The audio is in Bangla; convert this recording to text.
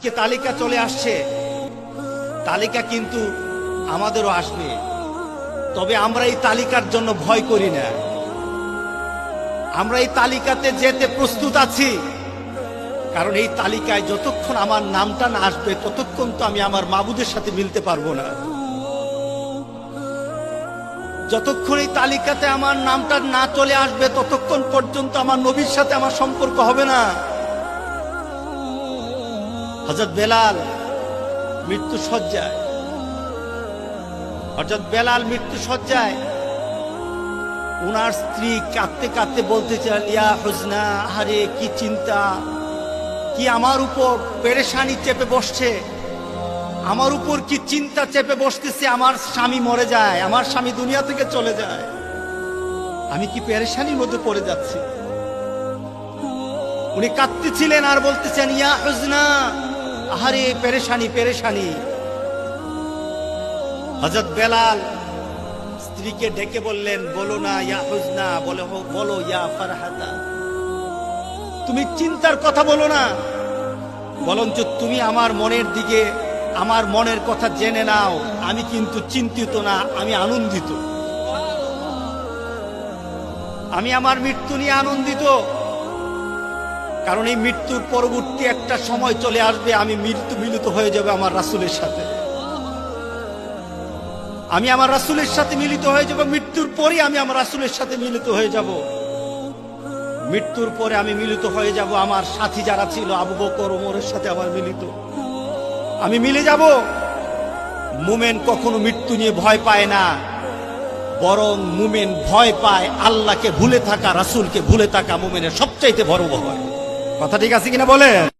আজকে তালিকা চলে আসছে, তালিকা কিন্তু আমাদেরও আসবে, তবে আমরা এই তালিকার জন্য ভয় করি না। আমরা এই তালিকাতে যেতে প্রস্তুত আছি, কারণ এই তালিকায় যতক্ষণ আমার নামটা না আসবে ততক্ষণ তো আমি আমার মাবুদের সাথে মিলতে পারবো না। যতক্ষণ এই তালিকাতে আমার নামটা না চলে আসবে ততক্ষণ পর্যন্ত আমার নবীর সাথে আমার সম্পর্ক হবে না। হযরত বেলাল মৃত্যু শয্যায়, হযরত বেলাল মৃত্যু শয্যায়, উনার স্ত্রী কাঁদতে কাঁদতে বলতেছেন, ইয়া হুজনা, আরে কি চিন্তা, কি আমার উপর পেরেশানি চেপে বসছে, আমার উপর কি চিন্তা চেপে বসতেছে, আমার স্বামী মরে যায়, আমার স্বামী দুনিয়া থেকে চলে যায়, আমি কি পেরেশানির মধ্যে পড়ে যাচ্ছি। উনি কাঁদতেছিলেন আর বলতেছেন, ইয়া হুজনা, আহারে পেরেশানি পেরেশানি। হযরত বেলাল স্ত্রীকে ডেকে বললেন, বলো না ইয়া হুজনা, বলো ইয়া ফারহাতা, তুমি চিন্তার কথা বলো না, বরঞ্চ তুমি আমার মনের দিকে, আমার মনের কথা জেনে নাও, আমি কিন্তু চিন্তিত না, আমি আনন্দিত। আমি আমার মৃত্যু নিয়ে আনন্দিত, কারণ এই মৃত্যুর পরবর্তী একটা সময় চলে আসবে, আমি মিলিত হয়ে যাবে আমার রাসূলের সাথে, আমি আমার রাসূলের সাথে মিলিত হয়ে যাব। মৃত্যুর পরে আমি আমার রাসূলের সাথে মিলিত হয়ে যাব। মৃত্যুর পরে আমি মিলিত হয়ে যাব আমার সাথী যারা ছিল আবু বকর ওমরের সাথে আমার মিলিত, আমি মিলে যাব। মুমিন কখনো মৃত্যু নিয়ে ভয় পায় না, বরং মুমিন ভয় পায় আল্লাহকে ভুলে থাকা, রাসূলকে ভুলে থাকা মুমিনের সবচাইতে বড় ভয়। কথা ঠিক আছে কিনা বলেন?